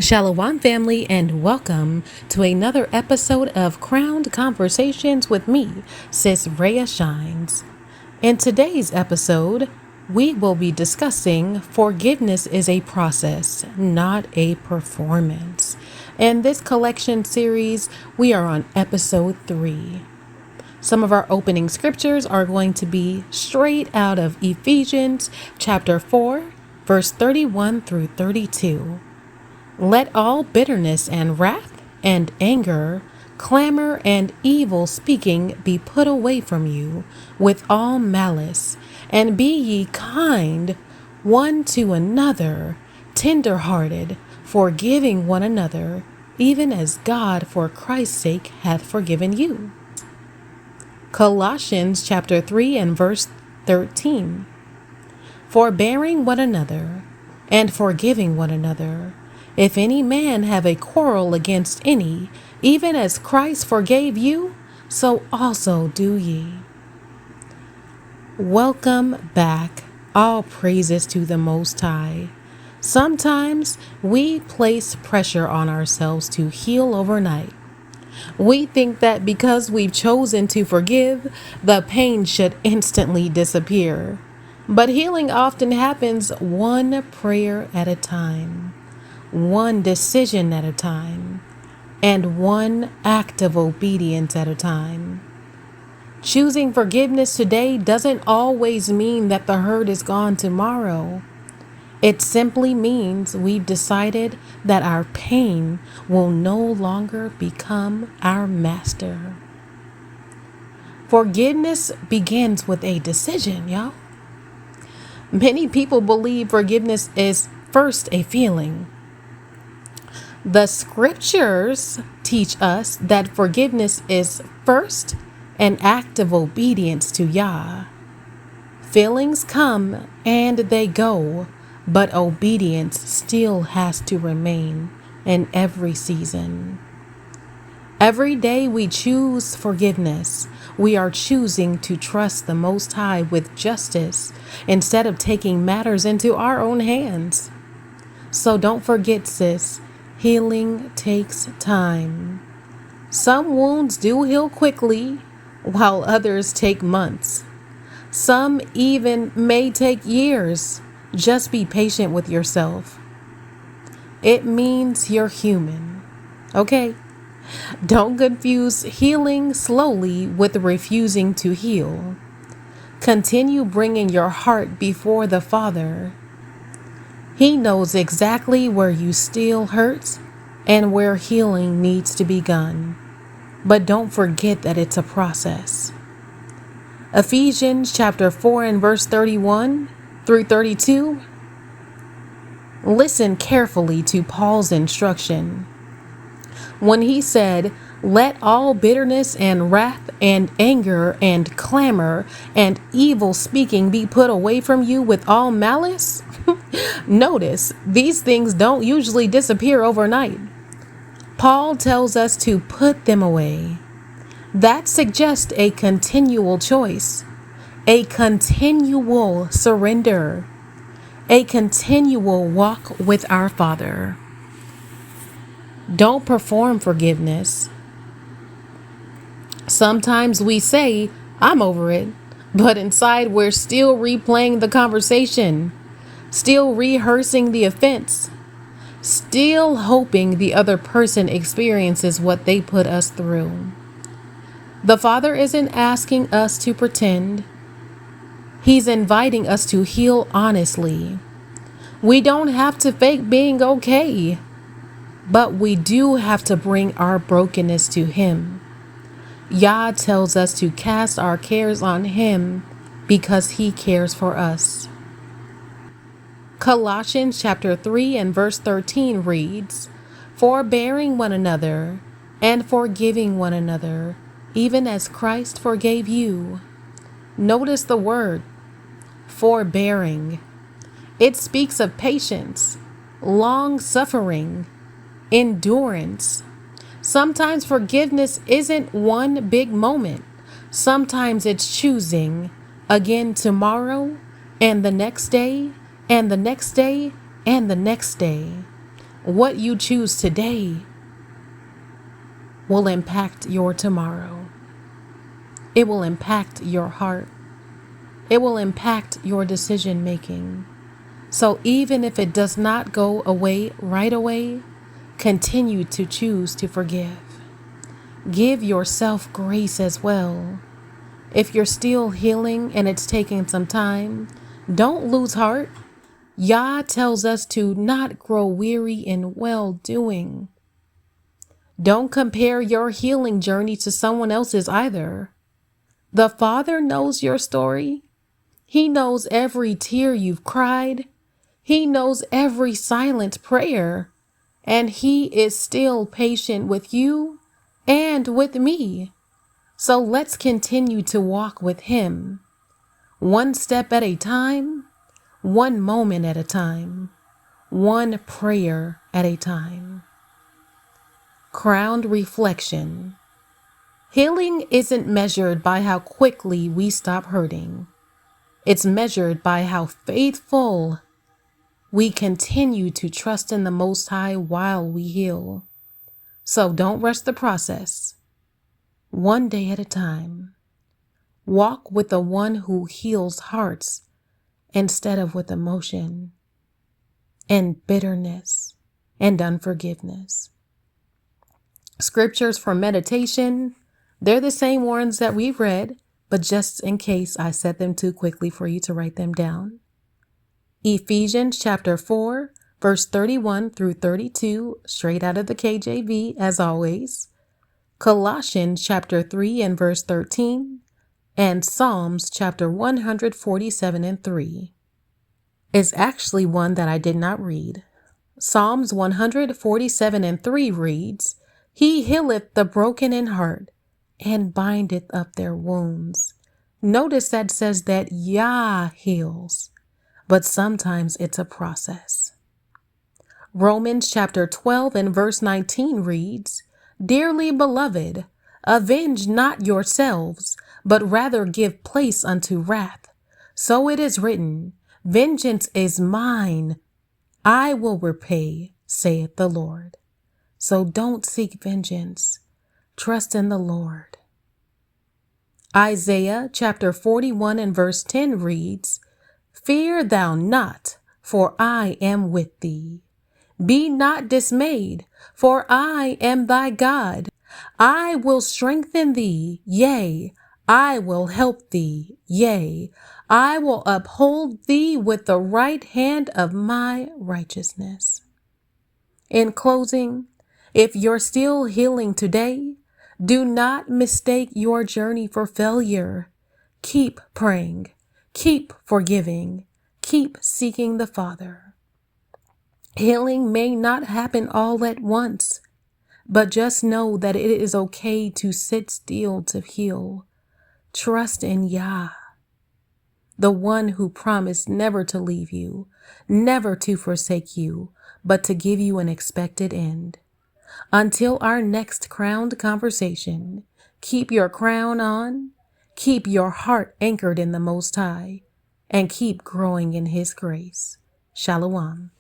Shalom, family, and welcome to another episode of Crowned Conversations with me, Sis Raya Shines. In today's episode, we will be discussing forgiveness is a process, not a performance. In this collection series, we are on episode 3. Some of our opening scriptures are going to be straight out of Ephesians chapter 4, verse 31 through 32. Let all bitterness and wrath and anger, clamor and evil speaking be put away from you with all malice, and be ye kind one to another, tender-hearted, forgiving one another, even as God for Christ's sake hath forgiven you. Colossians chapter 3 and verse 13. Forbearing one another and forgiving one another, if any man have a quarrel against any, even as Christ forgave you, so also do ye. Welcome back. All praises to the Most High. Sometimes we place pressure on ourselves to heal overnight. We think that because we've chosen to forgive, the pain should instantly disappear. But healing often happens one prayer at a time, one decision at a time, and one act of obedience at a time. Choosing forgiveness today doesn't always mean that the hurt is gone tomorrow. It simply means we've decided that our pain will no longer become our master. Forgiveness begins with a decision, y'all. Many people believe forgiveness is first a feeling. The scriptures teach us that forgiveness is first an act of obedience to Yah. Feelings come and they go, but obedience still has to remain in every season. Every day we choose forgiveness, we are choosing to trust the Most High with justice instead of taking matters into our own hands. So don't forget, sis, healing takes time. Some wounds do heal quickly, while others take months. Some even may take years. Just be patient with yourself. It means you're human, okay? Don't confuse healing slowly with refusing to heal. Continue bringing your heart before the Father. He knows exactly where you still hurt and where healing needs to be begun. But don't forget that it's a process. Ephesians chapter 4 and verse 31 through 32. Listen carefully to Paul's instruction. When he said, let all bitterness and wrath and anger and clamor and evil speaking be put away from you with all malice. Notice, these things don't usually disappear overnight. Paul tells us to put them away. That suggests a continual choice, a continual surrender, a continual walk with our Father. Don't perform forgiveness. Sometimes we say, I'm over it, but inside we're still replaying the conversation, still rehearsing the offense, still hoping the other person experiences what they put us through. The Father isn't asking us to pretend. He's inviting us to heal honestly. We don't have to fake being okay, but we do have to bring our brokenness to Him. Yah tells us to cast our cares on Him because He cares for us. Colossians chapter 3 and verse 13 reads, forbearing one another and forgiving one another, even as Christ forgave you. Notice the word forbearing. It speaks of patience, long suffering, endurance. Sometimes forgiveness isn't one big moment. Sometimes it's choosing again tomorrow and the next day and the next day and the next day. What you choose today will impact your tomorrow. It will impact your heart. It will impact your decision making. So even if it does not go away right away, continue to choose to forgive. Give yourself grace as well. If you're still healing and it's taking some time, don't lose heart. Yah tells us to not grow weary in well doing. Don't compare your healing journey to someone else's either. The Father knows your story. He knows every tear you've cried. He knows every silent prayer. And He is still patient with you and with me. So let's continue to walk with Him, one step at a time, one moment at a time, one prayer at a time. Crowned reflection. Healing isn't measured by how quickly we stop hurting. It's measured by how faithful we continue to trust in the Most High while we heal. So don't rush the process. One day at a time. Walk with the one who heals hearts instead of with emotion and bitterness and unforgiveness. Scriptures for meditation, they're the same ones that we've read, but just in case I said them too quickly for you to write them down. Ephesians chapter 4, verse 31 through 32, straight out of the KJV as always. Colossians chapter 3 and verse 13, and Psalms chapter 147 and 3. Is actually one that I did not read. Psalms 147 and 3 reads, He healeth the broken in heart and bindeth up their wounds. Notice that says that Yah heals, but sometimes it's a process. Romans chapter 12 and verse 19 reads, Dearly beloved, avenge not yourselves, but rather give place unto wrath. So it is written, Vengeance is mine, I will repay, saith the Lord. So don't seek vengeance. Trust in the Lord. Isaiah chapter 41 and verse 10 reads, Fear thou not, for I am with thee. Be not dismayed, for I am thy God. I will strengthen thee, yea, I will help thee, yea, I will uphold thee with the right hand of my righteousness. In closing, if you're still healing today, do not mistake your journey for failure. Keep praying, keep forgiving, keep seeking the Father. Healing may not happen all at once, but just know that it is okay to sit still to heal. Trust in Yah, the one who promised never to leave you, never to forsake you, but to give you an expected end. Until our next crowned conversation, keep your crown on, keep your heart anchored in the Most High, and keep growing in His grace. Shalom.